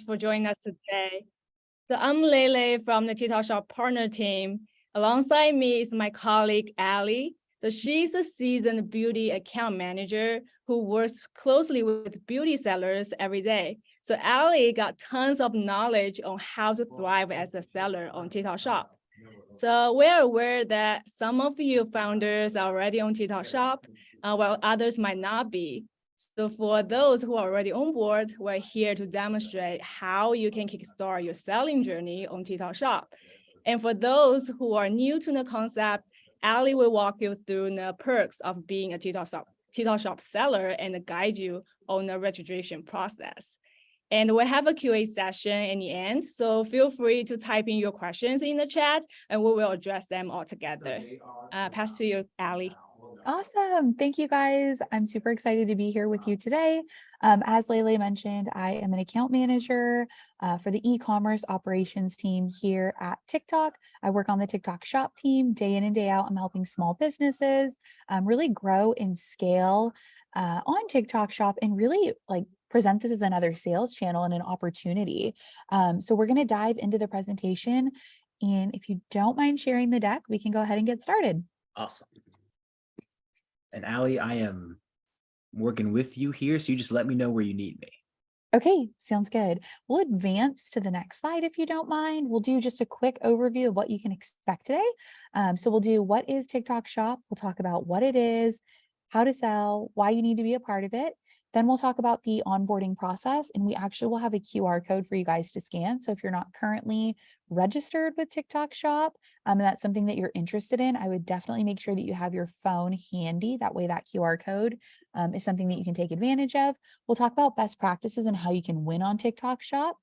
for joining us today. So I'm Lele from the TikTok Shop partner team. Alongside me is my colleague, Ali. So she's a seasoned beauty account manager who works closely with beauty sellers every day. So Ali got tons of knowledge on how to thrive as a seller on TikTok Shop. So we're aware that some of you founders are already on TikTok Shop, while others might not be. So for those who are already on board, we're here to demonstrate how you can kickstart your selling journey on TikTok Shop. And for those who are new to the concept, Ali will walk you through the perks of being a TikTok Shop seller and guide you on the registration process. And we'll have a QA session in the end. So feel free to type in your questions in the chat and we will address them all together. Pass to you, Ali. Awesome. Thank you guys. I'm super excited to be here with you today. As Lele mentioned, I am an account manager for the e-commerce operations team here at TikTok. I work on the TikTok Shop team day in and day out. I'm helping small businesses really grow and scale on TikTok Shop and really present this as another sales channel and an opportunity. So we're going to dive into the presentation. And if you don't mind sharing the deck, we can go ahead and get started. Awesome. And Ali, I am working with you here, so you just let me know where you need me. Okay, sounds good. We'll advance to the next slide if you don't mind. We'll do just a quick overview of what you can expect today. So we'll do what is TikTok Shop. We'll talk about what it is, how to sell, why you need to be a part of it. Then we'll talk about the onboarding process, and we actually will have a QR code for you guys to scan. So if you're not currently registered with TikTok Shop, and that's something that you're interested in, I would definitely make sure that you have your phone handy. That way that QR code is something that you can take advantage of. We'll talk about best practices and how you can win on TikTok Shop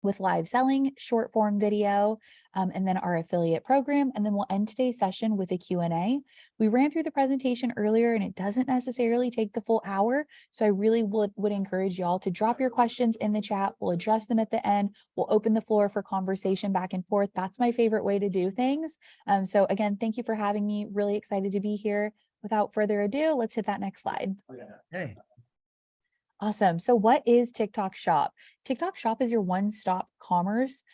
with live selling, short form video, and then our affiliate program. And then we'll end today's session with a Q&A. We ran through the presentation earlier and it doesn't necessarily take the full hour. So I really would encourage y'all to drop your questions in the chat. We'll address them at the end. We'll open the floor for conversation back and forth. That's my favorite way to do things. So again, thank you for having me. Really excited to be here. Without further ado, let's hit that next slide. Hey. Awesome. So what is TikTok Shop? TikTok Shop is your one-stop commerce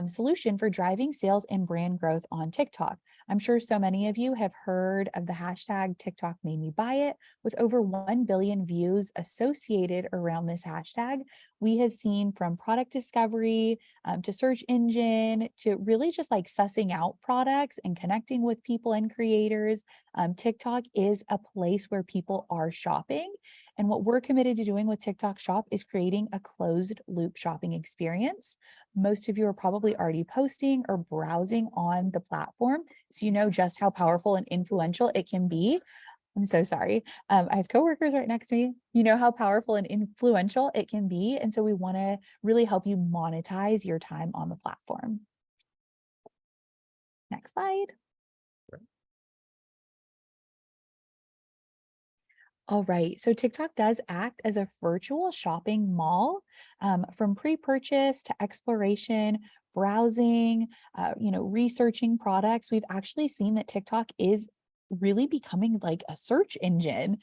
solution for driving sales and brand growth on TikTok. I'm sure so many of you have heard of the hashtag TikTok made me buy it. With over 1 billion views associated around this hashtag, we have seen from product discovery to search engine to really just like sussing out products and connecting with people and creators. TikTok is a place where people are shopping. And what we're committed to doing with TikTok Shop is creating a closed loop shopping experience. Most of you are probably already posting or browsing on the platform, so you know just how powerful and influential it can be. I'm so sorry. I have coworkers right next to me. You know how powerful and influential it can be. And so we want to really help you monetize your time on the platform. Next slide. All right, so TikTok does act as a virtual shopping mall from pre-purchase to exploration, browsing, researching products. We've actually seen that TikTok is really becoming like a search engine,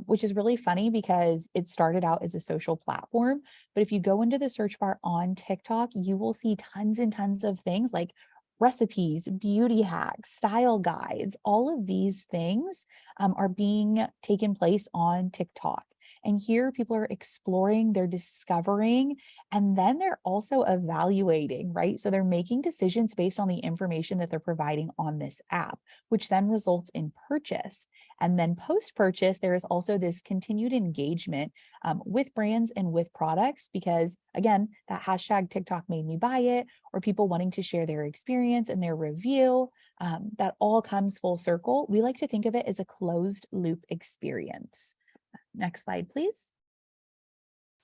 which is really funny because it started out as a social platform. But if you go into the search bar on TikTok, you will see tons and tons of things like recipes, beauty hacks, style guides, all of these things are being taken place on TikTok. And here people are exploring, they're discovering, and then they're also evaluating, right? So they're making decisions based on the information that they're providing on this app, which then results in purchase. And then post-purchase, there is also this continued engagement with brands and with products, because again, that hashtag TikTok made me buy it, or people wanting to share their experience and their review, that all comes full circle. We like to think of it as a closed loop experience. Next slide, please.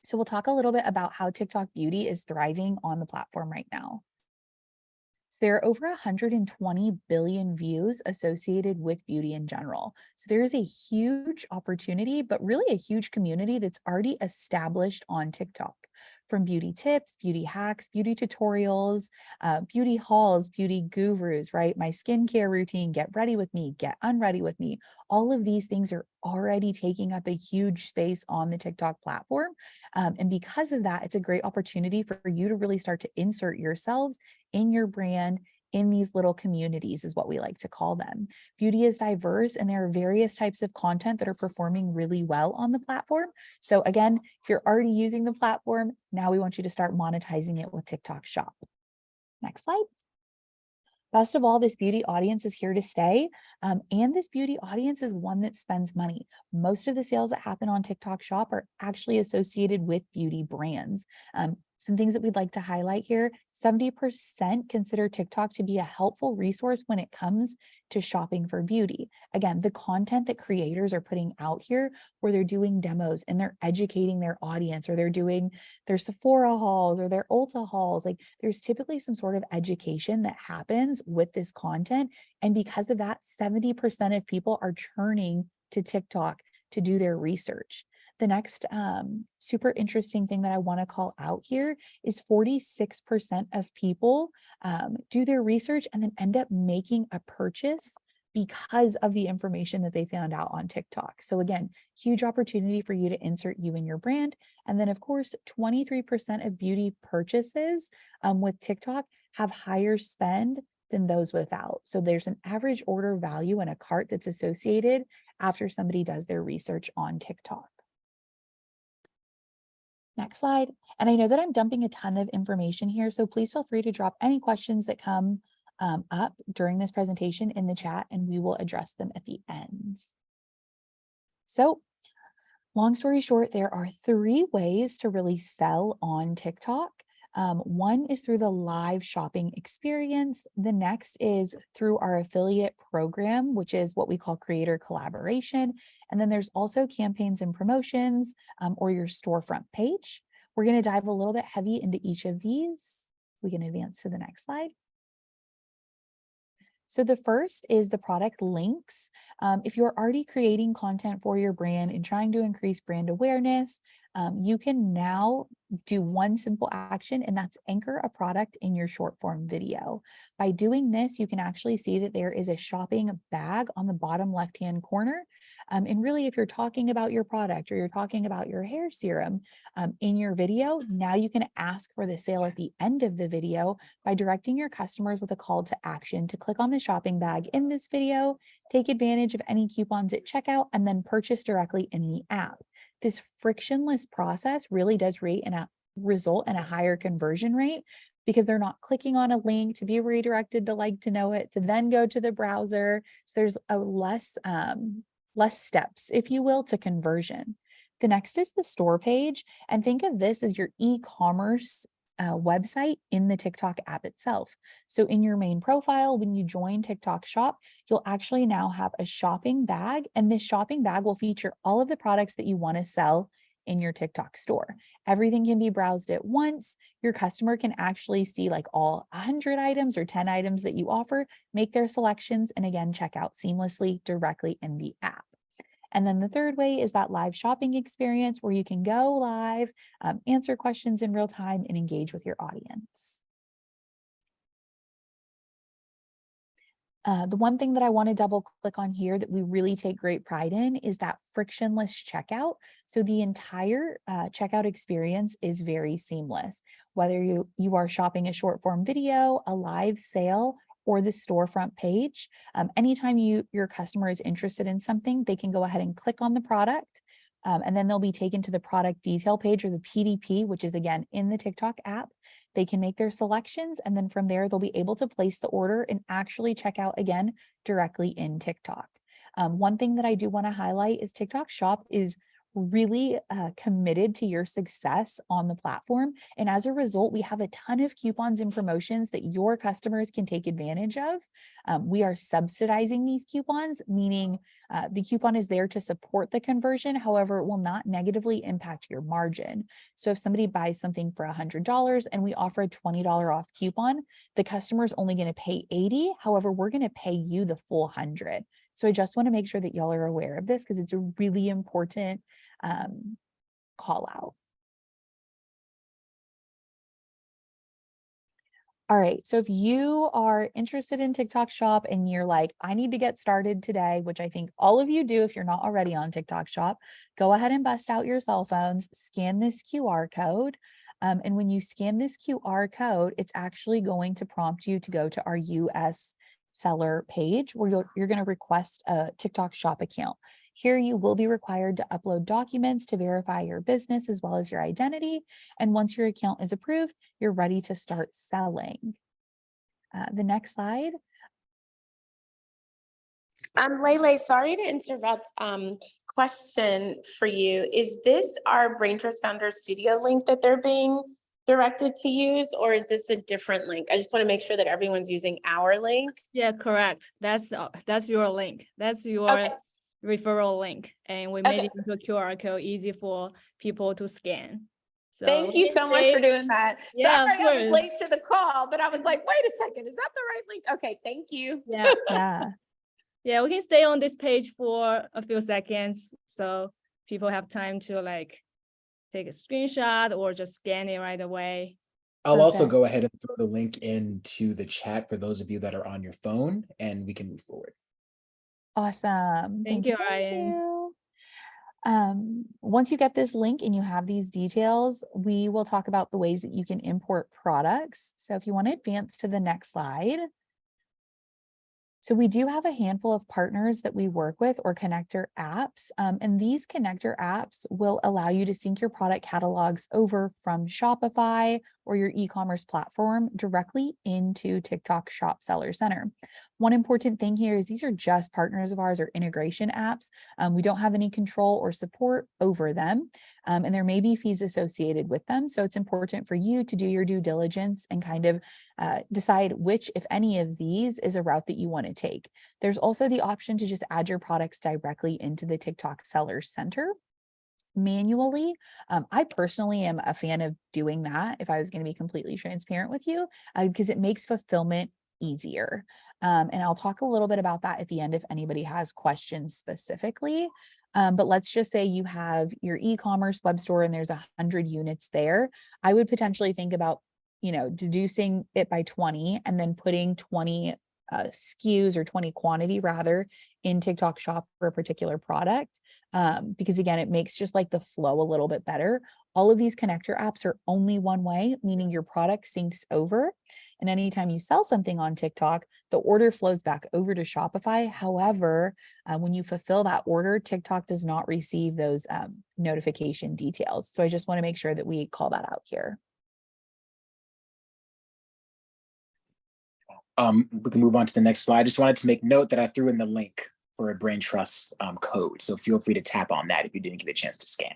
So we'll talk a little bit about how TikTok Beauty is thriving on the platform right now. So there are over 120 billion views associated with beauty in general. So there is a huge opportunity, but really a huge community that's already established on TikTok. from beauty tips, beauty hacks, beauty tutorials, beauty hauls, beauty gurus, right? My skincare routine, get ready with me, get unready with me. All of these things are already taking up a huge space on the TikTok platform. And because of that, it's a great opportunity for you to really start to insert yourselves in your brand in these little communities, is what we like to call them. Beauty is diverse, and there are various types of content that are performing really well on the platform. So again, if you're already using the platform, now we want you to start monetizing it with TikTok Shop. Next slide. Best of all, this beauty audience is here to stay. And this beauty audience is one that spends money. Most of the sales that happen on TikTok Shop are actually associated with beauty brands. Some things that we'd like to highlight here: 70% consider TikTok to be a helpful resource when it comes to shopping for beauty. Again, the content that creators are putting out here, where they're doing demos and they're educating their audience, or they're doing their Sephora hauls or their Ulta hauls, like there's typically some sort of education that happens with this content. And because of that, 70% of people are churning to TikTok to do their research. The next super interesting thing that I want to call out here is 46% of people do their research and then end up making a purchase because of the information that they found out on TikTok. So again, huge opportunity for you to insert you in your brand. And then of course, 23% of beauty purchases with TikTok have higher spend than those without. So there's an average order value in a cart that's associated after somebody does their research on TikTok. Next slide. And I know that I'm dumping a ton of information here, so please feel free to drop any questions that come up during this presentation in the chat, and we will address them at the end. So long story short, there are 3 ways to really sell on TikTok. One is through the live shopping experience. The next is through our affiliate program, which is what we call creator collaboration. And then there's also campaigns and promotions, or your storefront page. We're going to dive a little bit heavy into each of these. We can advance to the next slide. So the first is the product links. If you're already creating content for your brand and trying to increase brand awareness, you can now do one simple action, and that's anchor a product in your short form video. By doing this, you can actually see that there is a shopping bag on the bottom left-hand corner. And really, if you're talking about your product or you're talking about your hair serum in your video, now you can ask for the sale at the end of the video by directing your customers with a call to action to click on the shopping bag in this video, take advantage of any coupons at checkout, and then purchase directly in the app. This frictionless process really does result in a higher conversion rate, because they're not clicking on a link to be redirected to Like to Know It, to then go to the browser. So there's a less steps, if you will, to conversion. The next is the store page. And think of this as your e-commerce website in the TikTok app itself. So in your main profile, when you join TikTok Shop, you'll actually now have a shopping bag, and this shopping bag will feature all of the products that you want to sell in your TikTok store. Everything can be browsed at once. Your customer can actually see like all 100 items or 10 items that you offer, make their selections, and again, check out seamlessly directly in the app. And then the third way is that live shopping experience, where you can go live, answer questions in real time, and engage with your audience. The one thing that I want to double click on here that we really take great pride in is that frictionless checkout. So the entire checkout experience is very seamless. Whether you are shopping a short form video, a live sale, or the storefront page, anytime your customer is interested in something, they can go ahead and click on the product, and then they'll be taken to the product detail page, or the PDP, which is again in the TikTok app. They can make their selections, and then from there, they'll be able to place the order and actually check out again directly in TikTok. One thing that I do want to highlight is TikTok Shop is really committed to your success on the platform. And as a result, we have a ton of coupons and promotions that your customers can take advantage of. We are subsidizing these coupons, meaning the coupon is there to support the conversion. However, it will not negatively impact your margin. So if somebody buys something for $100 and we offer a $20 off coupon, the customer is only going to pay $80. However, we're going to pay you the full $100. So I just want to make sure that y'all are aware of this, because it's a really important call out. All right. So if you are interested in TikTok Shop and you're like, I need to get started today, which I think all of you do if you're not already on TikTok Shop, go ahead and bust out your cell phones, scan this QR code. And when you scan this QR code, it's actually going to prompt you to go to our US seller page where you're going to request a TikTok Shop account. Here you will be required to upload documents to verify your business as well as your identity. And once your account is approved, you're ready to start selling. The next slide. Lele, sorry to interrupt. Question for you. Is this our Brain Trust Founder Studio link that they're being directed to use, or is this a different link? I just want to make sure that everyone's using our link. Yeah, correct. That's your link. That's your Okay. referral link. And we made Okay. it into a QR code easy for people to scan. So Thank you so much for doing that. Yeah, of Sorry, I was course. late to the call, but I was like, wait a second, is that the right link? Okay, thank you. Yeah. Yeah. Yeah, we can stay on this page for a few seconds so people have time to like take a screenshot or just scan it right away. I'll also Perfect. go ahead and throw the link into the chat for those of you that are on your phone, and we can move forward. Awesome. Thank you, Thank Ryan. you. Once you get this link and you have these details, we will talk about the ways that you can import products. So if you want to advance to the next slide. So we do have a handful of partners that we work with or connector apps, and these connector apps will allow you to sync your product catalogs over from Shopify or your e-commerce platform directly into TikTok Shop Seller Center. One important thing here is these are just partners of ours or integration apps. We don't have any control or support over them, and there may be fees associated with them. So it's important for you to do your due diligence and kind of decide which, if any of these, is a route that you want to take. There's also the option to just add your products directly into the TikTok Seller Center manually. I personally am a fan of doing that if I was going to be completely transparent with you, because it makes fulfillment easier. And I'll talk a little bit about that at the end if anybody has questions specifically. But let's just say you have your e-commerce web store and there's 100 units there. I would potentially think about, deducing it by 20 and then putting 20 SKUs or 20 quantity rather in TikTok Shop for a particular product. Because again, it makes just like the flow a little bit better. All of these connector apps are only one way, meaning your product syncs over. And anytime you sell something on TikTok, the order flows back over to Shopify. However, when you fulfill that order, TikTok does not receive those notification details. So I just want to make sure that we call that out here. We can move on to the next slide. I just wanted to make note that I threw in the link for a Brain Trust code. So feel free to tap on that if you didn't get a chance to scan.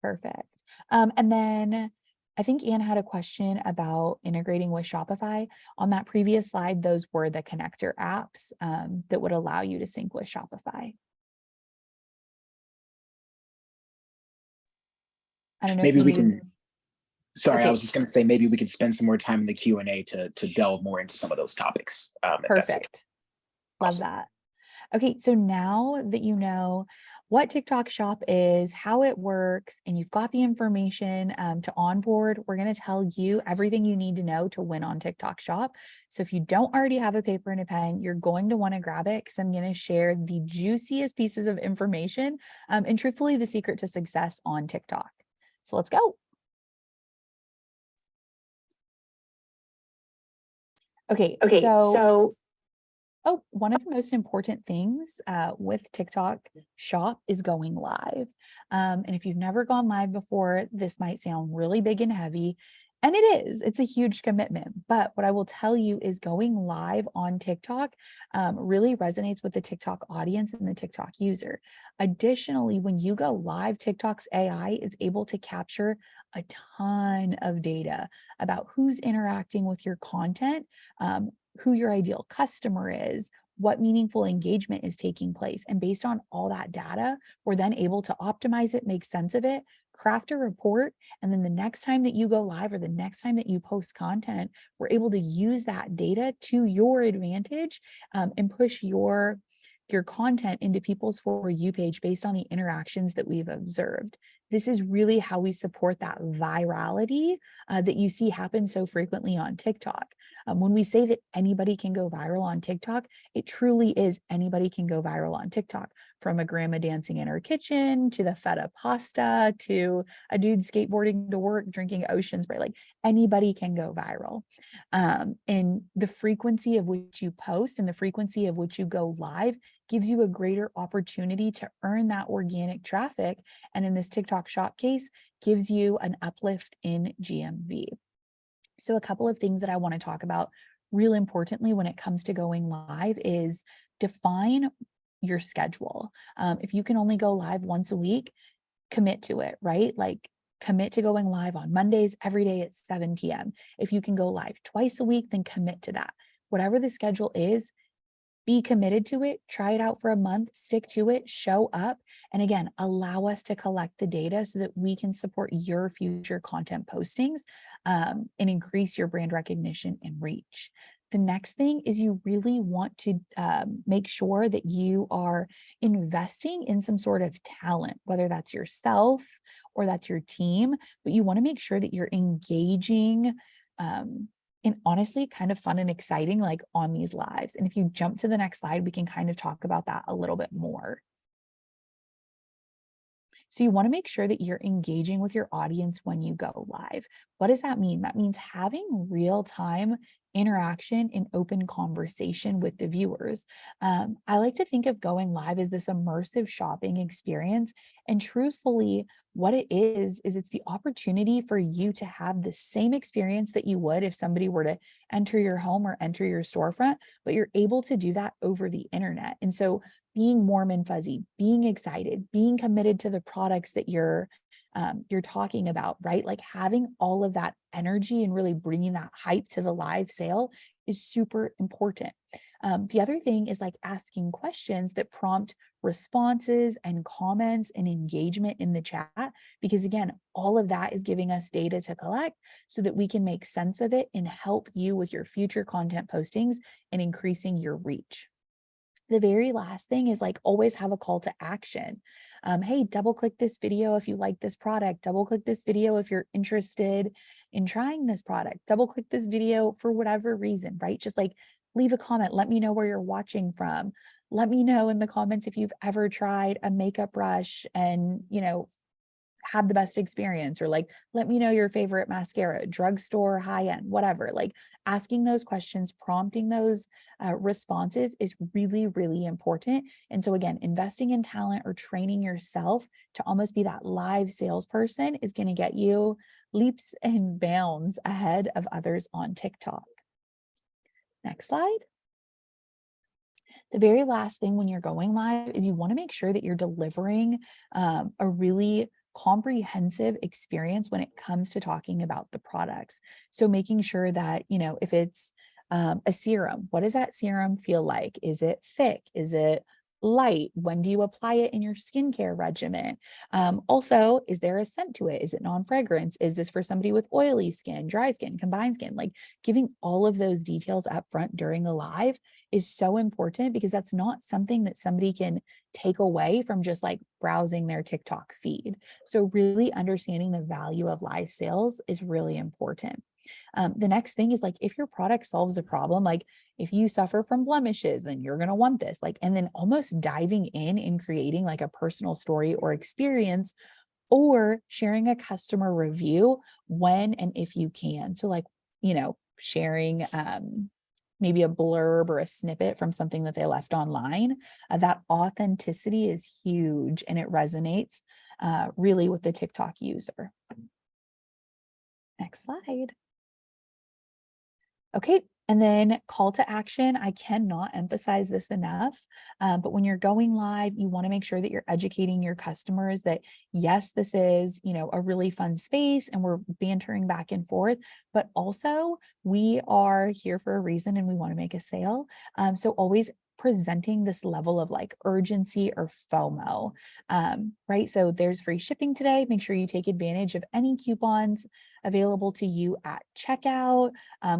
Perfect. And then I think Anne had a question about integrating with Shopify. On that previous slide, those were the connector apps that would allow you to sync with Shopify. I don't know Maybe if we you... can, sorry, Okay. I was just going to say, maybe we could spend some more time in the Q&A to delve more into some of those topics. If that's okay. Perfect. Love Awesome. that. Okay, so now that you know what TikTok Shop is, how it works, and you've got the information to onboard, we're going to tell you everything you need to know to win on TikTok Shop. So if you don't already have a paper and a pen, you're going to want to grab it because I'm going to share the juiciest pieces of information and truthfully the secret to success on TikTok. So let's go. Okay, so one of the most important things with TikTok Shop is going live. And if you've never gone live before, this might sound really big and heavy, and it is. It's a huge commitment. But what I will tell you is going live on TikTok really resonates with the TikTok audience and the TikTok user. Additionally, when you go live, TikTok's AI is able to capture a ton of data about who's interacting with your content, who your ideal customer is, what meaningful engagement is taking place. And based on all that data, we're then able to optimize it, make sense of it, craft a report. And then the next time that you go live or the next time that you post content, we're able to use that data to your advantage and push your content into people's For You page based on the interactions that we've observed. this is really how we support that virality that you see happen so frequently on TikTok. When we say that anybody can go viral on TikTok, it truly is anybody can go viral on TikTok, from a grandma dancing in her kitchen to the feta pasta to a dude skateboarding to work, drinking ocean spray. Like, anybody can go viral. And the frequency of which you post and the frequency of which you go live gives you a greater opportunity to earn that organic traffic. And in this TikTok shop case, gives you an uplift in GMV. So a couple of things that I want to talk about real importantly when it comes to going live is define your schedule. If you can only go live once a week, commit to it, right? Like, commit to going live on Mondays every day at 7 p.m. If you can go live twice a week, then commit to that. Whatever the schedule is, be committed to it, try it out for a month, stick to it, show up. And again, allow us to collect the data so that we can support your future content postings and increase your brand recognition and reach. The next thing is you really want to make sure that you are investing in some sort of talent, whether that's yourself or that's your team, but you want to make sure that you're engaging and honestly kind of fun and exciting, like on these lives. And if you jump to the next slide, we can kind of talk about that a little bit more. So you want to make sure that you're engaging with your audience when you go live. What does that mean? That means having real-time interaction and open conversation with the viewers. I like to think of going live as this immersive shopping experience. And truthfully, what it is it's the opportunity for you to have the same experience that you would if somebody were to enter your home or enter your storefront, but you're able to do that over the internet. And so being warm and fuzzy, being excited, being committed to the products that you're talking about, right? Like, having all of that energy and really bringing that hype to the live sale is super important. The other thing is like asking questions that prompt responses and comments and engagement in the chat, because again, all of that is giving us data to collect so that we can make sense of it and help you with your future content postings and increasing your reach. The very last thing is like, always have a call to action. Hey, double click this video if you like this product, double click this video if you're interested in trying this product, double click this video for whatever reason, right? Just like, leave a comment, let me know where you're watching from. Let me know in the comments if you've ever tried a makeup brush and, had the best experience, or like, let me know your favorite mascara, drugstore, high-end, whatever. Like, asking those questions, prompting those responses is really, really important. And so again, investing in talent or training yourself to almost be that live salesperson is going to get you leaps and bounds ahead of others on TikTok. Next slide. The very last thing when you're going live is you want to make sure that you're delivering a really comprehensive experience when it comes to talking about the products. So making sure that, if it's a serum, what does that serum feel like? Is it thick? Is it light? When do you apply it in your skincare regimen? Also, is there a scent to it? Is it non-fragrance? Is this for somebody with oily skin, dry skin, combined skin? Like, giving all of those details up front during a live is so important, because that's not something that somebody can take away from just like browsing their TikTok feed. So really understanding the value of live sales is really important. The next thing is like, if your product solves a problem, like if you suffer from blemishes, then you're going to want this, like, and then almost diving in and creating like a personal story or experience, or sharing a customer review when and if you can. So like, sharing maybe a blurb or a snippet from something that they left online. That authenticity is huge, and it resonates really with the TikTok user. Next slide. Okay, and then call to action. I cannot emphasize this enough, but when you're going live, you want to make sure that you're educating your customers that yes, this is, a really fun space and we're bantering back and forth, but also we are here for a reason and we want to make a sale. So always presenting this level of like urgency or FOMO, right? So there's free shipping today. Make sure you take advantage of any coupons available to you at checkout.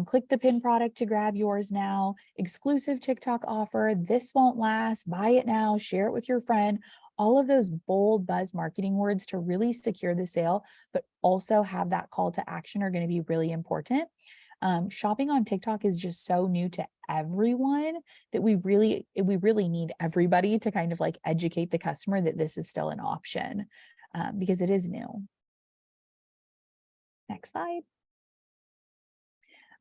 Click the pin product to grab yours now. Exclusive TikTok offer. This won't last. Buy it now. Share it with your friend. all of those bold buzz marketing words to really secure the sale, but also have that call to action are going to be really important. Shopping on TikTok is just so new to everyone that we really need everybody to kind of like educate the customer that this is still an option, because it is new. Next slide.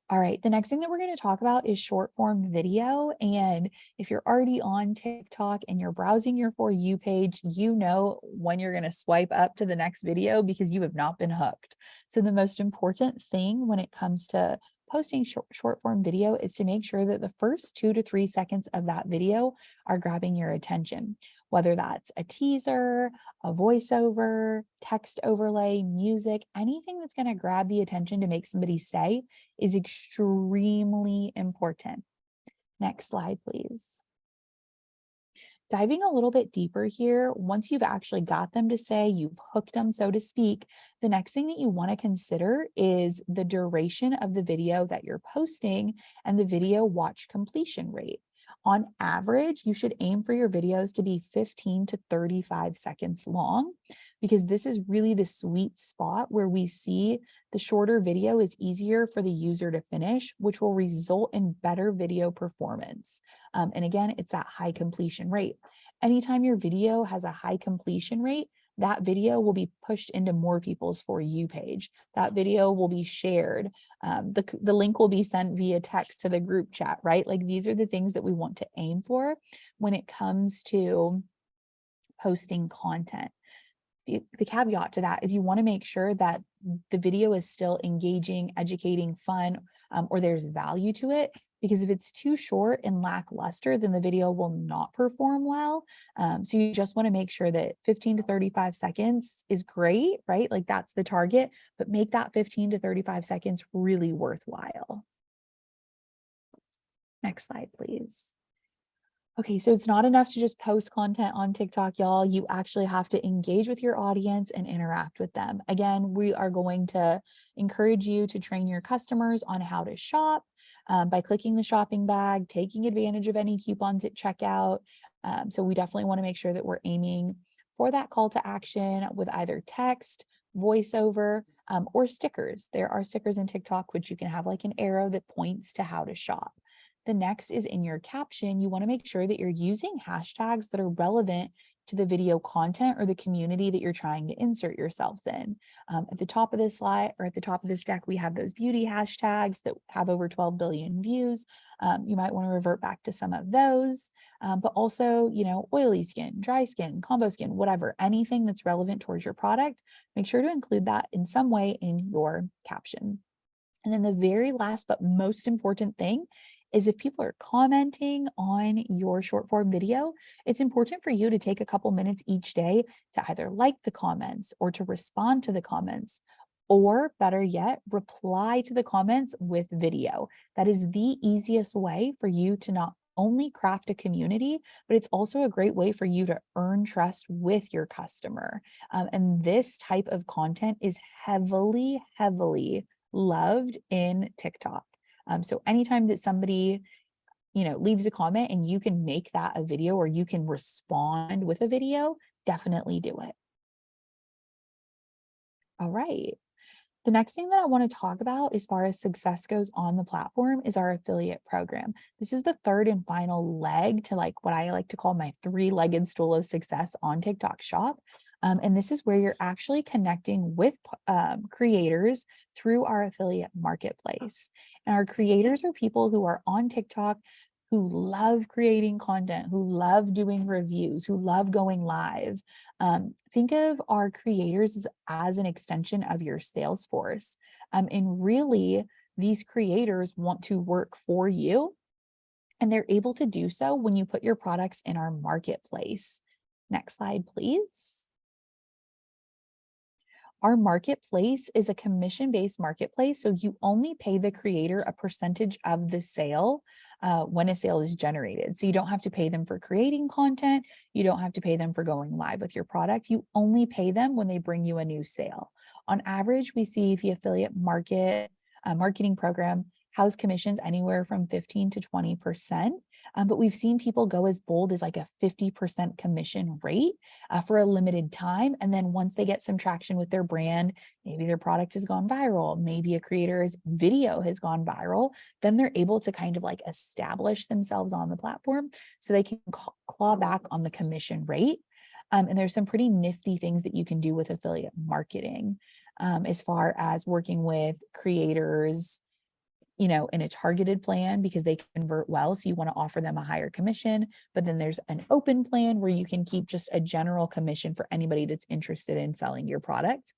All right, the next thing that we're going to talk about is short form video. And if you're already on TikTok and you're browsing your For You page, you know when you're going to swipe up to the next video because you have not been hooked. So the most important thing when it comes to posting short form video is to make sure that the first 2 to 3 seconds of that video are grabbing your attention, whether that's a teaser, a voiceover, text overlay, music, anything that's going to grab the attention to make somebody stay is extremely important. Next slide, please. Diving a little bit deeper here, once you've actually got them to stay, you've hooked them, so to speak, the next thing that you want to consider is the duration of the video that you're posting and the video watch completion rate. On average, you should aim for your videos to be 15 to 35 seconds long, because this is really the sweet spot where we see the shorter video is easier for the user to finish, which will result in better video performance. And again, it's that high completion rate. Anytime your video has a high completion rate, that video will be pushed into more people's For You page. That video will be shared. The link will be sent via text to the group chat, right? Like these are the things that we want to aim for when it comes to posting content. The caveat to that is you want to make sure that the video is still engaging, educating, fun, or there's value to it. Because if it's too short and lackluster, then the video will not perform well. So you just want to make sure that 15 to 35 seconds is great, right? Like that's the target, but make that 15 to 35 seconds really worthwhile. Next slide, please. Okay, so it's not enough to just post content on TikTok, y'all. You actually have to engage with your audience and interact with them. Again, we are going to encourage you to train your customers on how to shop by clicking the shopping bag, taking advantage of any coupons at checkout. So we definitely want to make sure that we're aiming for that call to action with either text, voiceover, or stickers. There are stickers in TikTok, which you can have like an arrow that points to how to shop. The next is in your caption, you want to make sure that you're using hashtags that are relevant to the video content or the community that you're trying to insert yourselves in. At the top of this slide or at the top of this deck, we have those beauty hashtags that have over 12 billion views. You might want to revert back to some of those, but also, you know, oily skin, dry skin, combo skin, whatever, anything that's relevant towards your product, make sure to include that in some way in your caption. And then the very last but most important thing is if people are commenting on your short form video, it's important for you to take a couple minutes each day to either like the comments or to respond to the comments, or better yet, reply to the comments with video. That is the easiest way for you to not only craft a community, but it's also a great way for you to earn trust with your customer. And this type of content is heavily, heavily loved in TikTok. So anytime that somebody, you know, leaves a comment and you can make that a video or you can respond with a video, definitely do it. All right. The next thing that I want to talk about as far as success goes on the platform is our affiliate program. This is the third and final leg to like what I like to call my three-legged stool of success on TikTok Shop. And this is where you're actually connecting with creators through our affiliate marketplace. And our creators are people who are on TikTok who love creating content, who love doing reviews, who love going live. Think of our creators as an extension of your sales force. And really, these creators want to work for you, and they're able to do so when you put your products in our marketplace. Next slide, please. Our marketplace is a commission-based marketplace, so you only pay the creator a percentage of the sale when a sale is generated. So you don't have to pay them for creating content. You don't have to pay them for going live with your product. You only pay them when they bring you a new sale. On average, we see the affiliate marketing program has commissions anywhere from 15 to 20%. But we've seen people go as bold as like a 50% commission rate for a limited time. And then once they get some traction with their brand, maybe their product has gone viral, maybe a creator's video has gone viral, then they're able to kind of like establish themselves on the platform so they can claw back on the commission rate. And there's some pretty nifty things that you can do with affiliate marketing as far as working with creators, you know, in a targeted plan because they convert well. So you want to offer them a higher commission, but then there's an open plan where you can keep just a general commission for anybody that's interested in selling your product.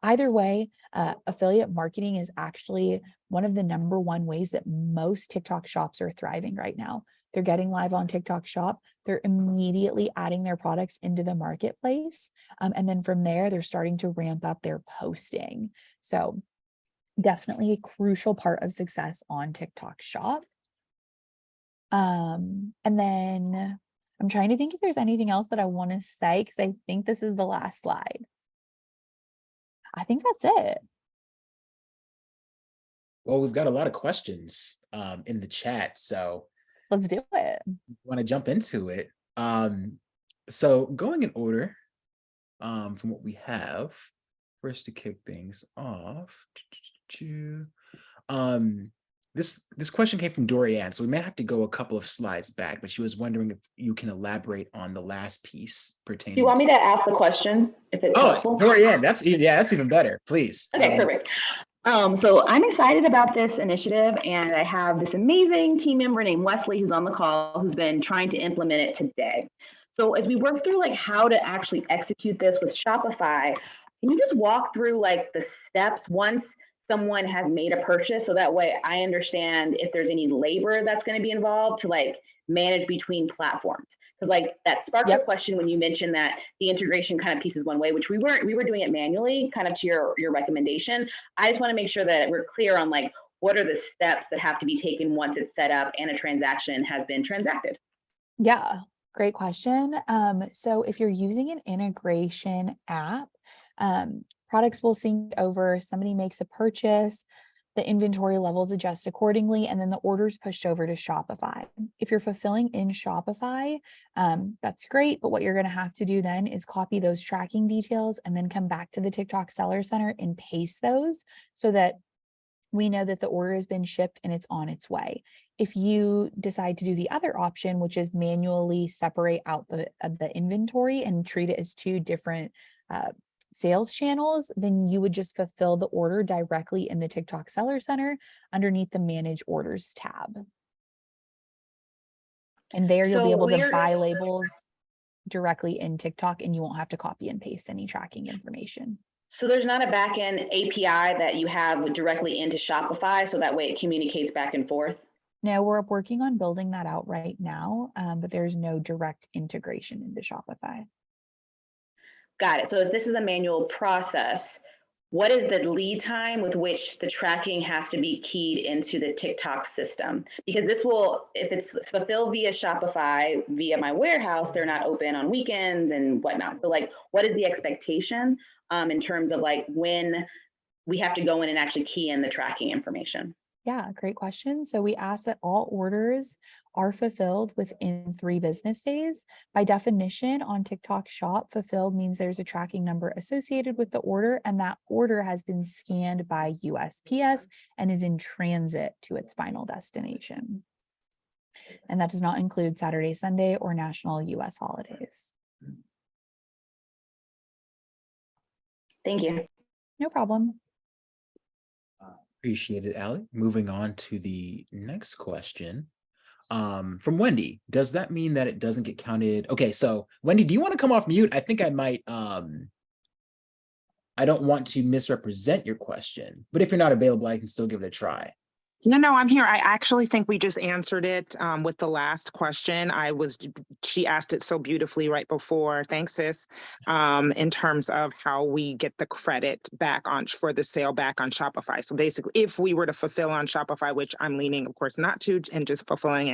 Either way, affiliate marketing is actually one of the number one ways that most TikTok shops are thriving right now. They're getting live on TikTok Shop. They're immediately adding their products into the marketplace. And then from there, they're starting to ramp up their posting. So definitely a crucial part of success on TikTok Shop. And then I'm trying to think if there's anything else that I want to say, because I think this is the last slide. I think that's it. Well, we've got a lot of questions in the chat, so Let's do it. want to jump into it. So going in order from what we have, first to kick things off. This question came from Dorianne, so we may have to go a couple of slides back, but she was wondering if you can elaborate on the last piece pertaining. Do you want me to ask the question if it's helpful? Dorianne, that's even better. Please. Okay, perfect. So I'm excited about this initiative, and I have this amazing team member named Wesley who's on the call who's been trying to implement it today. So as we work through like how to actually execute this with Shopify, can you just walk through like the steps once someone has made a purchase, so that way I understand if there's any labor that's going to be involved to like manage between platforms? Because like that sparked a question when you mentioned that the integration kind of piece is one way, which we were doing it manually, kind of to your recommendation. I just want to make sure that we're clear on like what are the steps that have to be taken once it's set up and a transaction has been transacted. Yeah, great question. So if you're using an integration app, products will sync over, somebody makes a purchase, the inventory levels adjust accordingly, and then the order's pushed over to Shopify. If you're fulfilling in Shopify, that's great, but what you're going to have to do then is copy those tracking details and then come back to the TikTok Seller Center and paste those so that we know that the order has been shipped and it's on its way. If you decide to do the other option, which is manually separate out the inventory and treat it as two different sales channels, then you would just fulfill the order directly in the TikTok Seller Center underneath the Manage Orders tab. And there you'll be able to buy labels directly in TikTok and you won't have to copy and paste any tracking information. So there's not a backend API that you have directly into Shopify so that way it communicates back and forth? No, we're working on building that out right now, but there's no direct integration into Shopify. Got it. So if this is a manual process, what is the lead time with which the tracking has to be keyed into the TikTok system? Because this will, if it's fulfilled via Shopify, via my warehouse, they're not open on weekends and whatnot. So like, what is the expectation in terms of like when we have to go in and actually key in the tracking information? Yeah, great question. So we ask that all orders are fulfilled within 3 business days. By definition, on TikTok Shop, fulfilled means there's a tracking number associated with the order, and that order has been scanned by USPS and is in transit to its final destination. And that does not include Saturday, Sunday, or national US holidays. Thank you. No problem. Appreciate it, Allie. Moving on to the next question from Wendy. Does that mean that it doesn't get counted? Okay, so Wendy, do you want to come off mute? I think I might, I don't want to misrepresent your question, but if you're not available, I can still give it a try. No, I'm here. I actually think we just answered it with the last question. She asked it so beautifully right before. Thanks, sis. In terms of how we get the credit back for the sale back on Shopify. So basically, if we were to fulfill on Shopify, which I'm leaning, of course, not to, and just fulfilling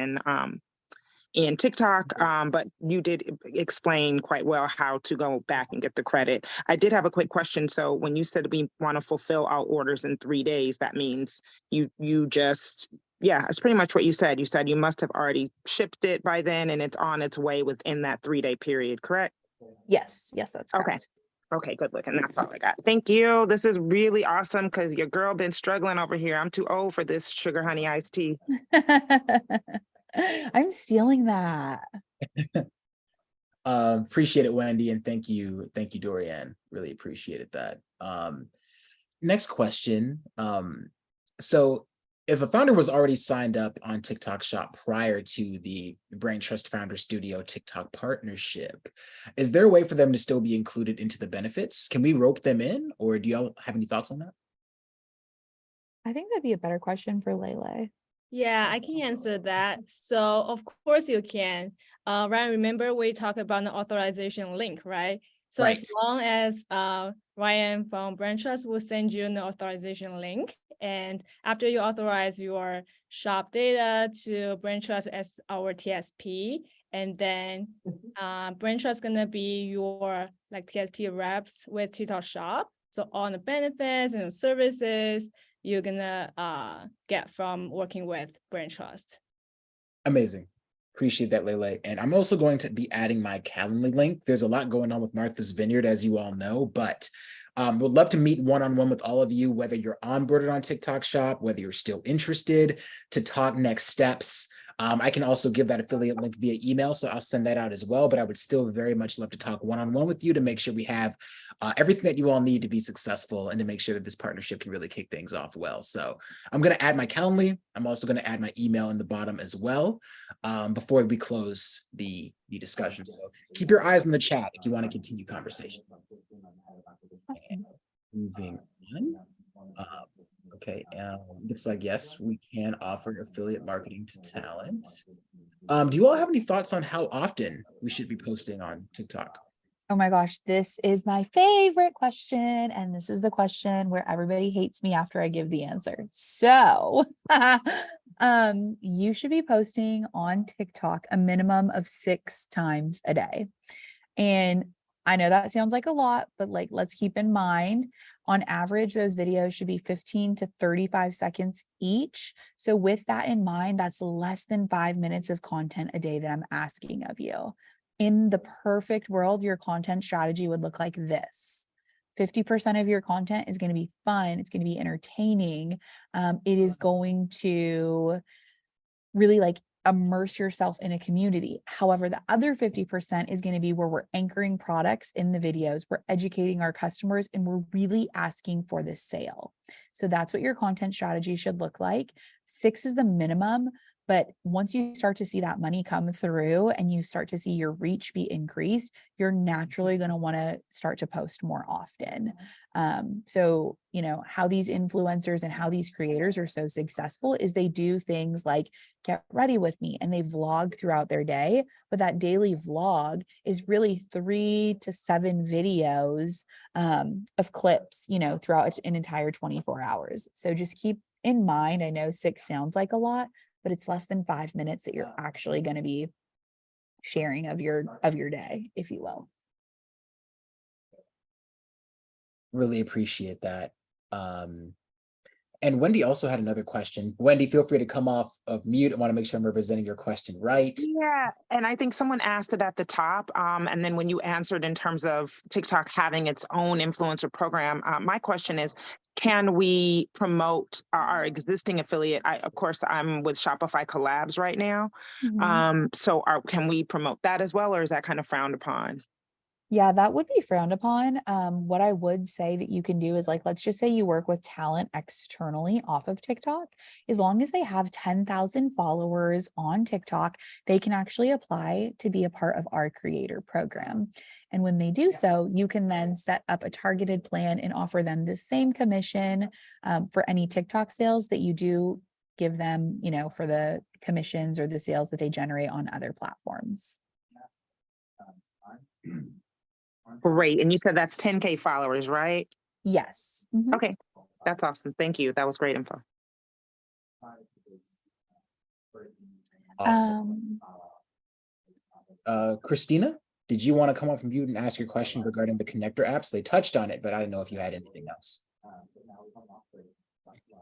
in TikTok, but you did explain quite well how to go back and get the credit. I did have a quick question. So when you said we want to fulfill all orders in 3 days, that means you just Yeah, it's pretty much what you said. You said you must have already shipped it by then and it's on its way within that 3-day period, correct? Yes, that's Okay. correct. Okay, good looking. That's all I got. Thank you. This is really awesome because your girl been struggling over here. I'm too old for this sugar honey iced tea. I'm stealing that. Appreciate it, Wendy, and thank you, Dorianne. Really appreciated that. Next question. So if a founder was already signed up on TikTok Shop prior to the Brain Trust Founder Studio TikTok partnership, is there a way for them to still be included into the benefits? Can we rope them in, or do y'all have any thoughts on that? I think that'd be a better question for Lele. Yeah, I can answer that. So of course you can. Ryan, remember we talked about the authorization link, right? So as Right. long as Ryan from Brain Trust will send you an authorization link, and after you authorize your shop data to Brain Trust as our TSP, and then Brain Trust gonna be your like TSP reps with TikTok Shop. So all the benefits and services you're gonna get from working with Brain Trust. Amazing. Appreciate that, Lele. And I'm also going to be adding my Calendly link. There's a lot going on with Martha's Vineyard, as you all know, but would love to meet one-on-one with all of you, whether you're onboarded on TikTok Shop, whether you're still interested to talk next steps. I can also give that affiliate link via email, so I'll send that out as well, but I would still very much love to talk one-on-one with you to make sure we have everything that you all need to be successful and to make sure that this partnership can really kick things off well. So I'm going to add my Calendly. I'm also going to add my email in the bottom as well before we close the discussion. So keep your eyes on the chat if you want to continue conversation. Awesome. Moving on. Okay, looks like yes, we can offer affiliate marketing to talent. Do you all have any thoughts on how often we should be posting on TikTok? Oh my gosh, this is my favorite question. And this is the question where everybody hates me after I give the answer. So you should be posting on TikTok a minimum of 6 times a day. And I know that sounds like a lot, but like, let's keep in mind, on average, those videos should be 15 to 35 seconds each. So with that in mind, that's less than 5 minutes of content a day that I'm asking of you. In the perfect world, your content strategy would look like this. 50% of your content is going to be fun. It's going to be entertaining. It is going to really like immerse yourself in a community. However, the other 50% is going to be where we're anchoring products in the videos, we're educating our customers, and we're really asking for the sale. So that's what your content strategy should look like. 6 is the minimum, but once you start to see that money come through and you start to see your reach be increased, you're naturally going to want to start to post more often. So, you know, how these influencers and how these creators are so successful is they do things like Get Ready With Me and they vlog throughout their day, but that daily vlog is really 3 to 7 videos of clips, you know, throughout an entire 24 hours. So just keep in mind, I know 6 sounds like a lot, but it's less than 5 minutes that you're actually going to be sharing of your day, if you will. Really appreciate that. And Wendy also had another question. Wendy, feel free to come off of mute. I want to make sure I'm representing your question right. Yeah, and I think someone asked it at the top, and then when you answered in terms of TikTok having its own influencer program, my question is, can we promote our existing affiliate? Of course, I'm with Shopify Collabs right now. So can we promote that as well, or is that kind of frowned upon? Yeah, that would be frowned upon. What I would say that you can do is like, let's just say you work with talent externally off of TikTok. As long as they have 10,000 followers on TikTok, they can actually apply to be a part of our creator program. And when they do so, you can then set up a targeted plan and offer them the same commission for any TikTok sales that you do give them, you know, for the commissions or the sales that they generate on other platforms. Great. And you said that's 10K followers, right? Yes. Okay. That's awesome. Thank you. That was great info. Awesome. Christina, did you want to come off from mute and ask your question regarding the connector apps? They touched on it, but I didn't know if you had anything else.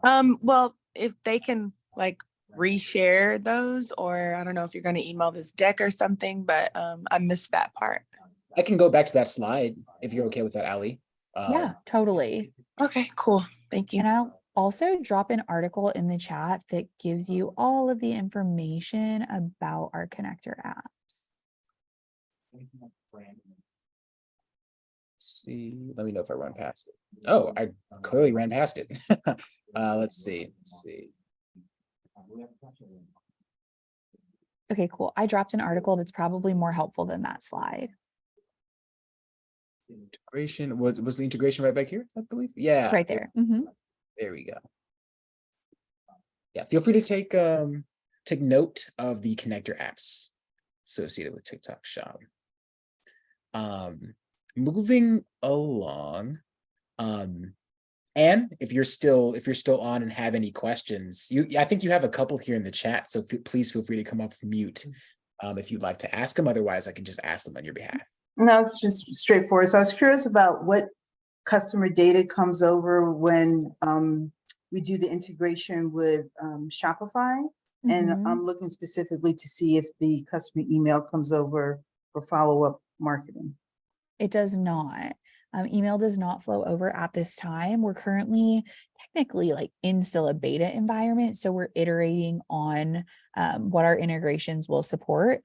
Well, if they can like reshare those, or I don't know if you're going to email this deck or something, but I missed that part. I can go back to that slide if you're okay with that, Ali. Yeah, totally. Okay, cool. Thank you. And I'll also drop an article in the chat that gives you all of the information about our connector apps. See, let me know if I run past it. Oh, I clearly ran past it. Let's see. Okay, cool. I dropped an article that's probably more helpful than that slide. Integration, what was the integration right back here, I believe? Yeah. Right there. Mhm. There we go. Yeah, feel free to take note of the connector apps associated with TikTok Shop. Moving along, Anne, if you're still on and have any questions, I think you have a couple here in the chat, so please feel free to come off mute if you'd like to ask them. Otherwise, I can just ask them on your behalf. No, it's just straightforward. So I was curious about what customer data comes over when we do the integration with Shopify. And Mhm. I'm looking specifically to see if the customer email comes over for follow-up marketing. It does not. Email does not flow over at this time. We're currently technically like in still a beta environment. So we're iterating on what our integrations will support.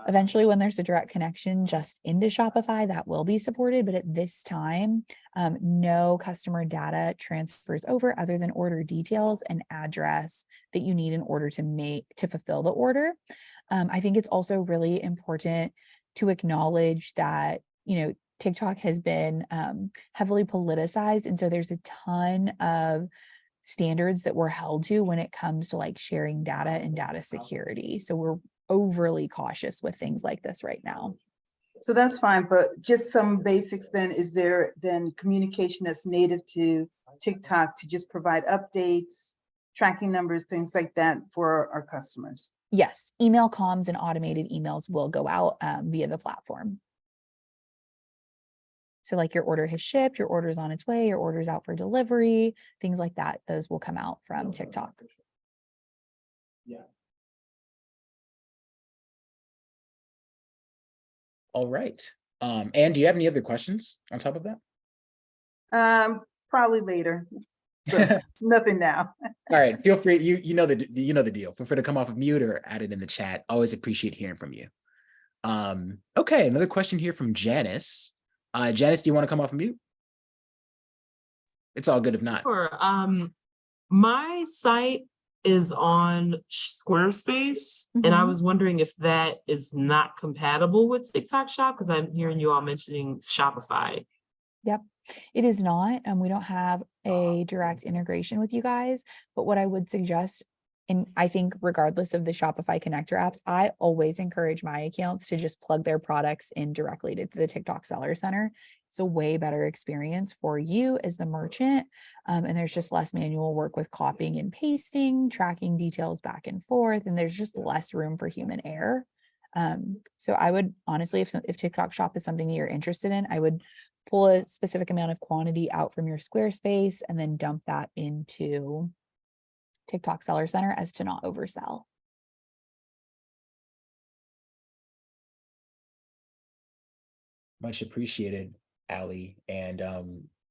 Eventually, when there's a direct connection just into Shopify, that will be supported. But at this time, no customer data transfers over other than order details and address that you need in order to fulfill the order. I think it's also really important to acknowledge that, TikTok has been heavily politicized. And so there's a ton of standards that we're held to when it comes to like sharing data and data security. So we're overly cautious with things like this right now. So that's fine, but just some basics then, is there then communication that's native to TikTok to just provide updates, tracking numbers, things like that for our customers? Yes, email comms and automated emails will go out via the platform. So like your order has shipped, your order's on its way, your order's out for delivery, things like that, those will come out from TikTok. All right. Anne, do you have any other questions on top of that? Probably later, but nothing now. All right, feel free. You know the deal. Feel free to come off of mute or add it in the chat. Always appreciate hearing from you. Okay, another question here from Janice. Janice, do you want to come off of mute? It's all good if not. Sure. My site is on Squarespace, and I was wondering if that is not compatible with TikTok Shop, because I'm hearing you all mentioning Shopify. Yep, it is not. We don't have a direct integration with you guys, but what I would suggest, and I think regardless of the Shopify connector apps, I always encourage my accounts to just plug their products in directly to the TikTok Seller Center. It's a way better experience for you as the merchant. And there's just less manual work with copying and pasting, tracking details back and forth, and there's just less room for human error. So I would honestly, if TikTok Shop is something that you're interested in, I would pull a specific amount of quantity out from your Squarespace and then dump that into TikTok Seller Center as to not oversell. Much appreciated, Ali. And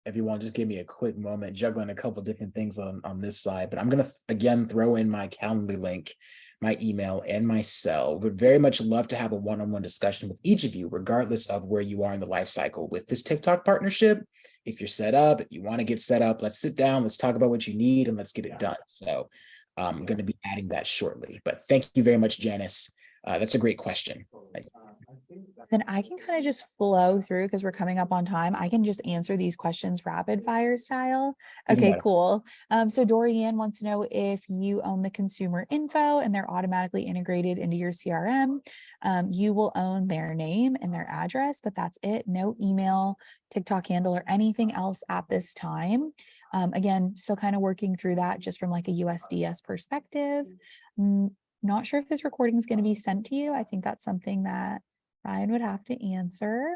everyone, just give me a quick moment, juggling a couple different things on this side, but I'm gonna again throw in my Calendly link, my email, and my cell. Would very much love to have a one-on-one discussion with each of you, regardless of where you are in the life cycle with this TikTok partnership. If you're set up, if you want to get set up, let's sit down, let's talk about what you need, and let's get it done. So I'm going to be adding that shortly, but thank you very much, Janice. That's a great question. Then I can kind of just flow through because we're coming up on time. I can just answer these questions rapid fire style. Okay, cool. So Dorianne wants to know if you own the consumer info and they're automatically integrated into your CRM. You will own their name and their address, but that's it. No email, TikTok handle, or anything else at this time. Again, still kind of working through that just from like a USDS perspective. Not sure if this recording is going to be sent to you. I think that's something that Ryan would have to answer.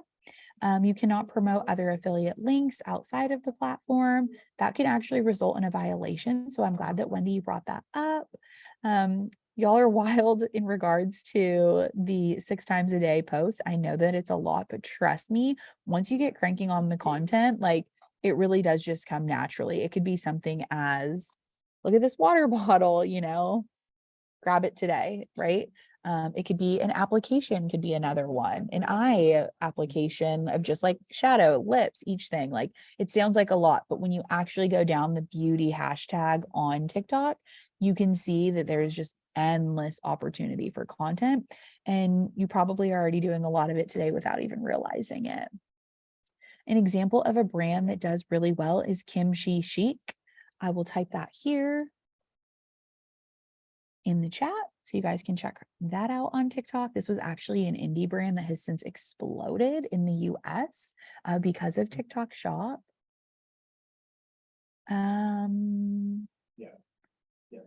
You cannot promote other affiliate links outside of the platform. That can actually result in a violation. So I'm glad that Wendy brought that up. Y'all are wild in regards to the 6 times a day posts. I know that it's a lot, but trust me, once you get cranking on the content, like it really does just come naturally. It could be something as, look at this water bottle, you know, grab it today, right? It could be an application, could be another one, an eye application of just like shadow, lips, each thing. Like it sounds like a lot, but when you actually go down the beauty hashtag on TikTok, you can see that there's just endless opportunity for content. And you probably are already doing a lot of it today without even realizing it. An example of a brand that does really well is Kimchi Chic. I will type that here in the chat so you guys can check that out on TikTok. This was actually an indie brand that has since exploded in the US because of TikTok Shop.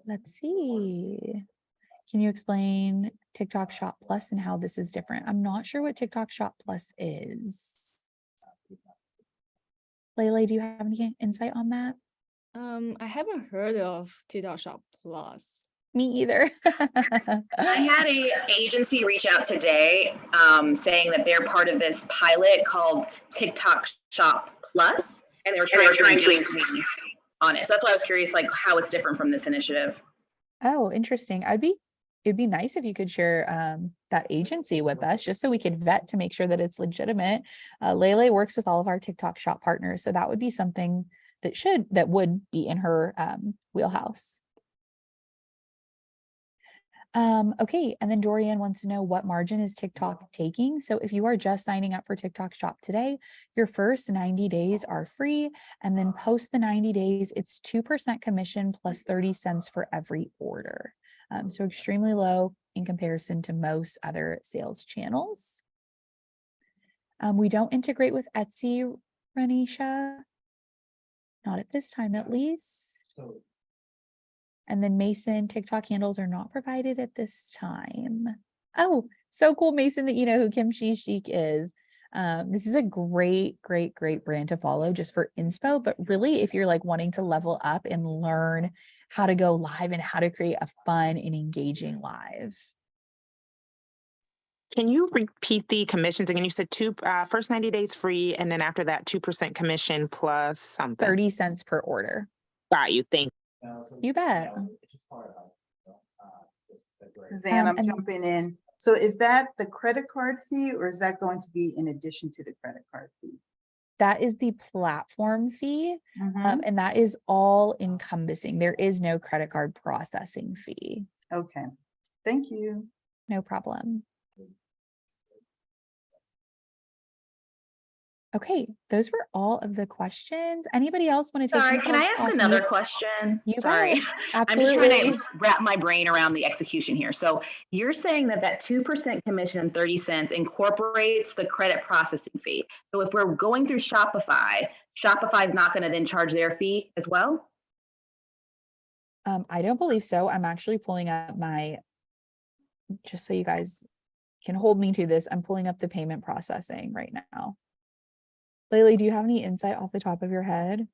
Let's see. Can you explain TikTok Shop Plus and how this is different? I'm not sure what TikTok Shop Plus is. Lele, do you have any insight on that? I haven't heard of TikTok Shop Plus. Me either. I had a agency reach out today saying that they're part of this pilot called TikTok Shop Plus, and they were trying to engage me on it. So that's why I was curious, like how it's different from this initiative. Oh, interesting. It'd be nice if you could share that agency with us just so we could vet to make sure that it's legitimate. Lele works with all of our TikTok Shop partners, so that would be something that would be in her wheelhouse. Okay, and then Dorian wants to know what margin is TikTok taking. So if you are just signing up for TikTok Shop today, your first 90 days are free, and then post the 90 days, it's 2% commission plus 30 cents for every order. So extremely low in comparison to most other sales channels. We don't integrate with Etsy, Ranisha. Not at this time, at least. And then Mason, TikTok handles are not provided at this time. Oh, so cool, Mason, that you know who Kimchi Chic is. This is a great brand to follow just for inspo, but really if you're like wanting to level up and learn how to go live and how to create a fun and engaging live. Can you repeat the commissions again? You said first 90 days free, and then after that 2% commission plus something. 30 cents per order. Got you. Thank you. You bet. Zan, I'm jumping in. So is that the credit card fee, or is that going to be in addition to the credit card fee? That is the platform fee, and that is all encompassing. There is no credit card processing fee. Okay, thank you. No problem. Okay, those were all of the questions. Anybody else want to take? Sorry, can I themselves ask off another mute? question? You Sorry. bet. I'm Absolutely. just trying to wrap my brain around the execution here. So you're saying that 2% commission and 30 cents incorporates the credit processing fee. So if we're going through Shopify, Shopify is not going to then charge their fee as well? I don't believe so. I'm actually pulling up just so you guys can hold me to this, I'm pulling up the payment processing right now. Lele, do you have any insight off the top of your head?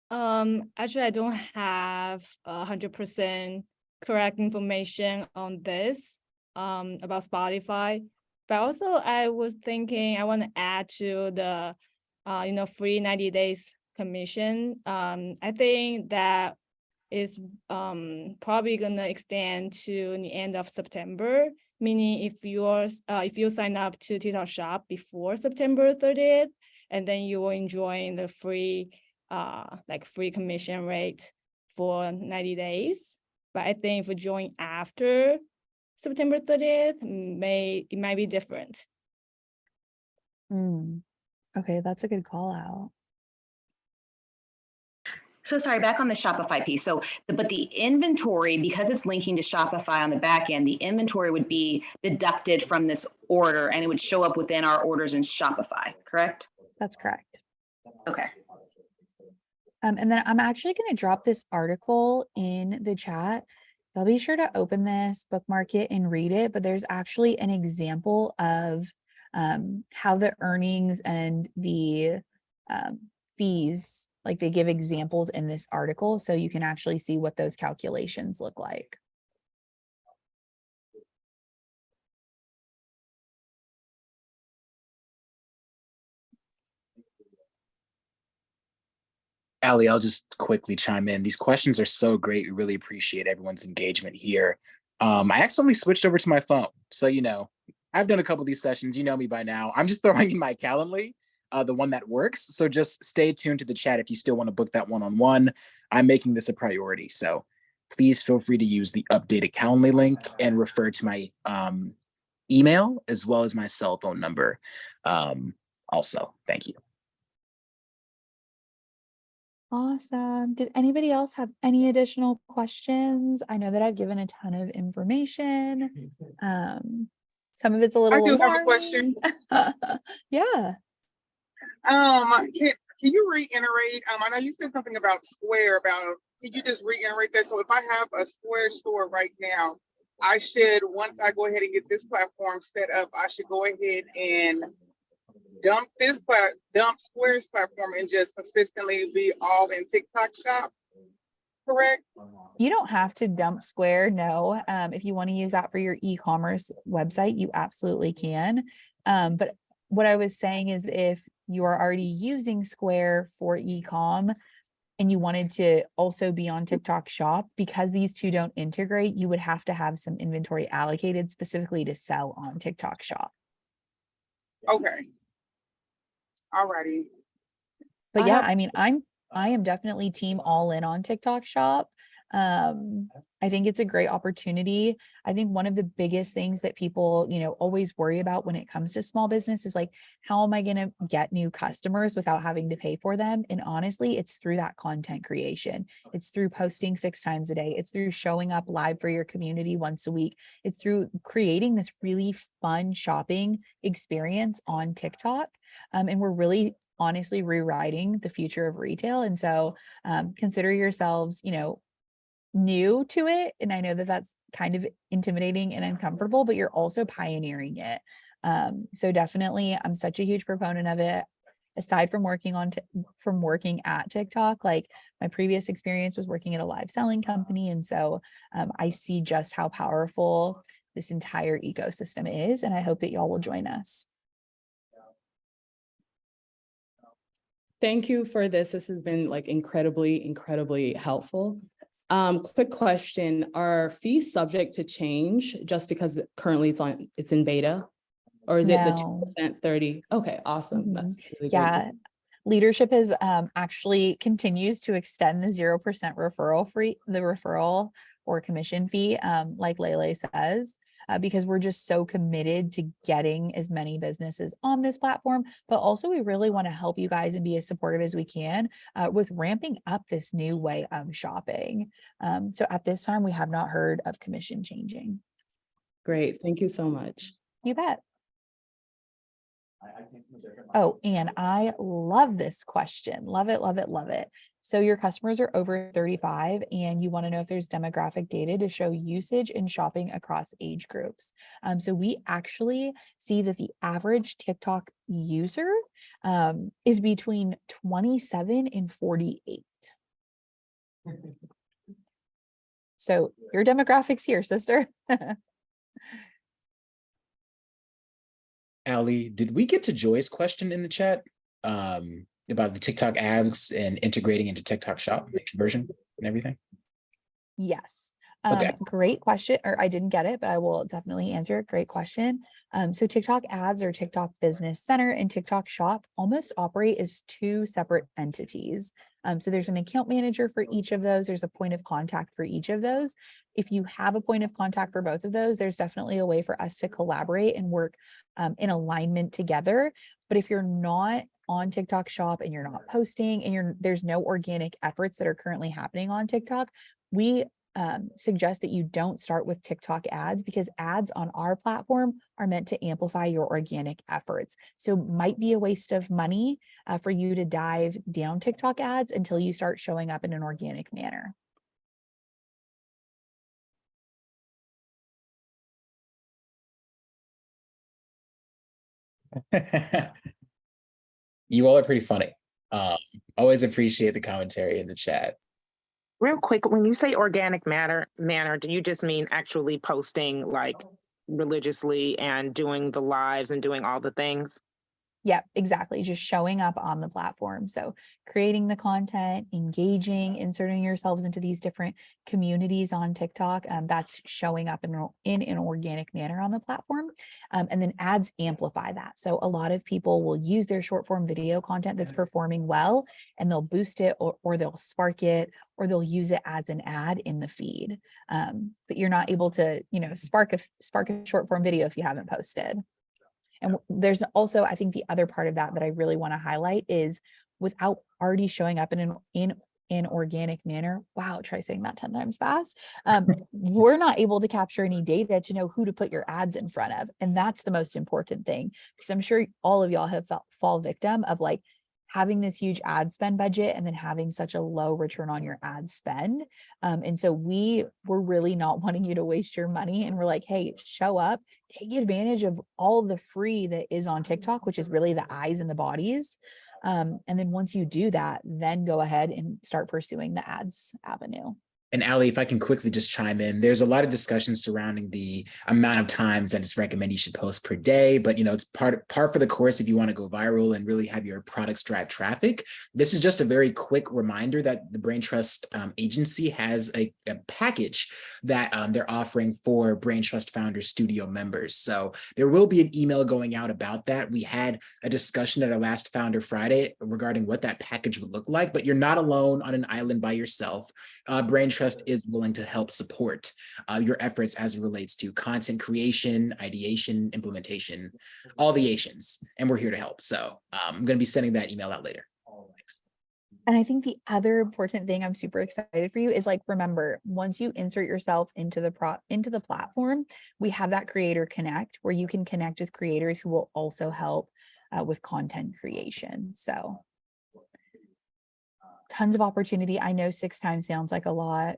Actually, I don't have 100% correct information on this about Spotify, but also I was thinking I want to add to the free 90 days commission. I think that is probably gonna extend to the end of September. Meaning if you sign up to TikTok Shop before September 30th, and then you will enjoy the free free commission rate for 90 days. But I think if you join after September 30th, it might be different. Okay, that's a good call out. So sorry, back on the Shopify piece. But the inventory, because it's linking to Shopify on the back end, the inventory would be deducted from this order and it would show up within our orders in Shopify, correct? That's correct. Okay. And then I'm actually going to drop this article in the chat. I'll be sure to open this, bookmark it, and read it. But there's actually an example of how the earnings and the fees, like they give examples in this article, so you can actually see what those calculations look like. Allie, I'll just quickly chime in. These questions are so great. We really appreciate everyone's engagement here. I accidentally switched over to my phone. So, I've done a couple of these sessions. You know me by now. I'm just throwing in my Calendly, the one that works. So just stay tuned to the chat if you still want to book that one-on-one. I'm making this a priority. So please feel free to use the updated Calendly link and refer to my email as well as my cell phone number. Also, thank you. Awesome. Did anybody else have any additional questions? I know that I've given a ton of information. Some of it's a little I do have a alarming. question. Yeah. Can you reiterate? I know you said something about Square. Can you just reiterate that? So if I have a Square store right now, I should, once I go ahead and get this platform set up, I should go ahead and dump Square's platform and just consistently be all in TikTok Shop, correct? You don't have to dump Square, no. If you want to use that for your e-commerce website, you absolutely can. But what I was saying is if you are already using Square for e-com and you wanted to also be on TikTok Shop, because these two don't integrate, you would have to have some inventory allocated specifically to sell on TikTok Shop. Okay. Alrighty. But yeah, I mean, I am definitely team all in on TikTok Shop. I think it's a great opportunity. I think one of the biggest things that people, always worry about when it comes to small business is like, how am I going to get new customers without having to pay for them? And honestly, it's through that content creation. It's through posting 6 times a day. It's through showing up live for your community once a week. It's through creating this really fun shopping experience on TikTok. And we're really honestly rewriting the future of retail. And so consider yourselves, new to it. And I know that that's kind of intimidating and uncomfortable, but you're also pioneering it. So definitely, I'm such a huge proponent of it. Aside from working at TikTok, like my previous experience was working at a live selling company. And so I see just how powerful this entire ecosystem is. And I hope that y'all will join us. Thank you for this. This has been like incredibly helpful. Quick question, are fees subject to change just because currently it's in beta? Or is it the 2%, 30? Okay, awesome. That's really great. Leadership is actually continues to extend the 0% referral or commission fee, like Lele says. Because we're just so committed to getting as many businesses on this platform, but also we really want to help you guys and be as supportive as we can with ramping up this new way of shopping. So at this time, we have not heard of commission changing. Great, thank you so much. You bet. Oh, and I love this question. Love it, love it, love it. So your customers are over 35 and you want to know if there's demographic data to show usage and shopping across age groups. So we actually see that the average TikTok user is between 27 and 48. So your demographics here, sister. Allie, did we get to Joy's question in the chat about the TikTok ads and integrating into TikTok Shop, the conversion and everything? Yes. Okay. Great question, or I didn't get it, but I will definitely answer it. Great question. So TikTok ads or TikTok Business Center and TikTok Shop almost operate as 2 separate entities. So there's an account manager for each of those. There's a point of contact for each of those. If you have a point of contact for both of those, there's definitely a way for us to collaborate and work in alignment together. But if you're not on TikTok Shop and you're not posting and there's no organic efforts that are currently happening on TikTok, we suggest that you don't start with TikTok ads because ads on our platform are meant to amplify your organic efforts. So might be a waste of money for you to dive down TikTok ads until you start showing up in an organic manner. You all are pretty funny. Always appreciate the commentary in the chat. Real quick, when you say organic manner, do you just mean actually posting like religiously and doing the lives and doing all the things? Yep, exactly. Just showing up on the platform. So creating the content, engaging, inserting yourselves into these different communities on TikTok. That's showing up in an organic manner on the platform. And then ads amplify that. So a lot of people will use their short form video content that's performing well, and they'll boost it or they'll spark it, or they'll use it as an ad in the feed. But you're not able to, spark a short form video if you haven't posted. And there's also, I think the other part of that I really want to highlight is without already showing up in an organic manner. Wow, try saying that 10 times fast. We're not able to capture any data to know who to put your ads in front of. And that's the most important thing, because I'm sure all of y'all have fall victim of like having this huge ad spend budget and then having such a low return on your ad spend. And so we're really not wanting you to waste your money. And we're like, hey, show up, take advantage of all the free that is on TikTok, which is really the eyes and the bodies. And then once you do that, then go ahead and start pursuing the ads avenue. And Ali, if I can quickly just chime in, there's a lot of discussion surrounding the amount of times I just recommend you should post per day, but it's par for the course if you want to go viral and really have your products drive traffic. This is just a very quick reminder that the Brain Trust agency has a package that they're offering for Brain Trust Founder Studio members. So there will be an email going out about that. We had a discussion at our last Founder Friday regarding what that package would look like, but you're not alone on an island by yourself. Brain Trust is willing to help support your efforts as it relates to content creation, ideation, implementation, all the Asians, and we're here to help. So I'm going to be sending that email out later. Thanks. And I think the other important thing I'm super excited for you is like, remember, once you insert yourself into the platform, we have that Creator Connect where you can connect with creators who will also help with content creation. So tons of opportunity. I know 6 times sounds like a lot.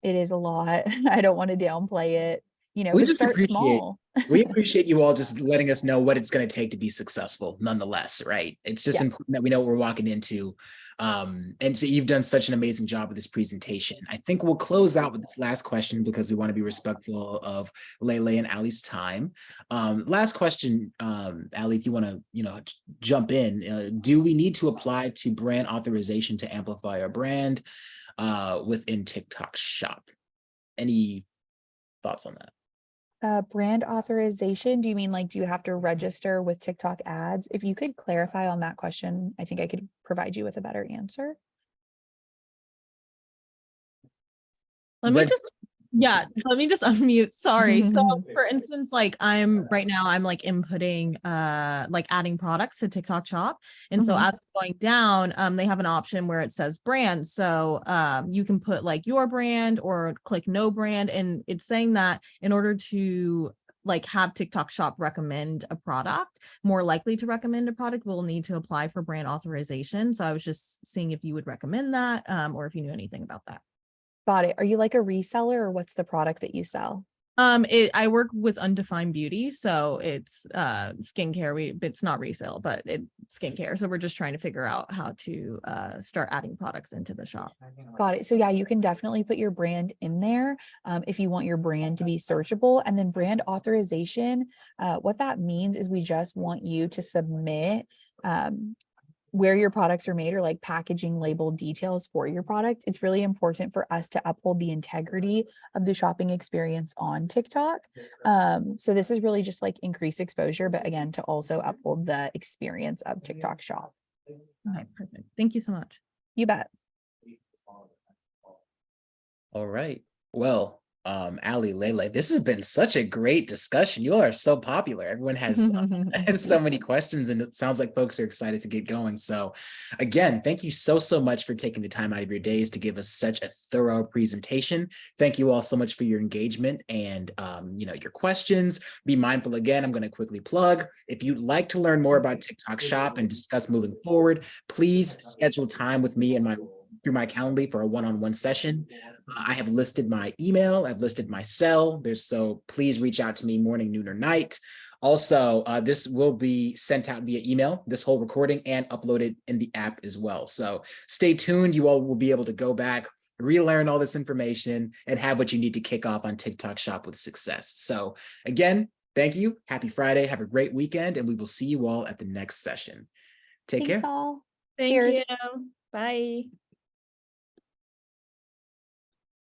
It is a lot. I don't want to downplay it. We just start small. We appreciate you all just letting us know what it's going to take to be successful nonetheless, right? It's just important that we know what we're walking into. And so you've done such an amazing job with this presentation. I think we'll close out with this last question because we want to be respectful of Lele and Ali's time. Last question, Ali, if you want to, jump in, do we need to apply to brand authorization to amplify our brand within TikTok Shop? Any thoughts on that? Brand authorization, do you mean like, do you have to register with TikTok ads? If you could clarify on that question, I think I could provide you with a better answer. Let me just unmute. Sorry. So for instance, like right now I'm like inputting, like adding products to TikTok Shop. And so as I'm going down, they have an option where it says brand. So you can put like your brand or click no brand. And it's saying that in order to like have TikTok Shop recommend a product, more likely to recommend a product, we'll need to apply for brand authorization. So I was just seeing if you would recommend that or if you knew anything about that. Got it. Are you like a reseller, or what's the product that you sell? I work with Undefined Beauty, so it's skincare. It's not resale, but it's skincare. So we're just trying to figure out how to start adding products into the shop. Got it. So yeah, you can definitely put your brand in there if you want your brand to be searchable. And then brand authorization, what that means is we just want you to submit where your products are made, or like packaging label details for your product. It's really important for us to uphold the integrity of the shopping experience on TikTok. So this is really just like increased exposure, but again, to also uphold the experience of TikTok Shop. Okay, perfect. Thank you so much. You bet. All right. Well, Ali, Lele, this has been such a great discussion. You all are so popular. Everyone has, has so many questions, and it sounds like folks are excited to get going. So again, thank you so much for taking the time out of your days to give us such a thorough presentation. Thank you all so much for your engagement and your questions. Be mindful, again, I'm going to quickly plug. If you'd like to learn more about TikTok Shop and discuss moving forward, please schedule time with me and through my Calendly for a one-on-one session. I have listed my email, I've listed my cell. So please reach out to me morning, noon, or night. Also, this will be sent out via email, this whole recording, and uploaded in the app as well. So stay tuned. You all will be able to go back, relearn all this information, and have what you need to kick off on TikTok Shop with success. So again, thank you. Happy Friday. Have a great weekend, and we will see you all at the next session. Take Thanks care. all. Thank Cheers. you. Bye.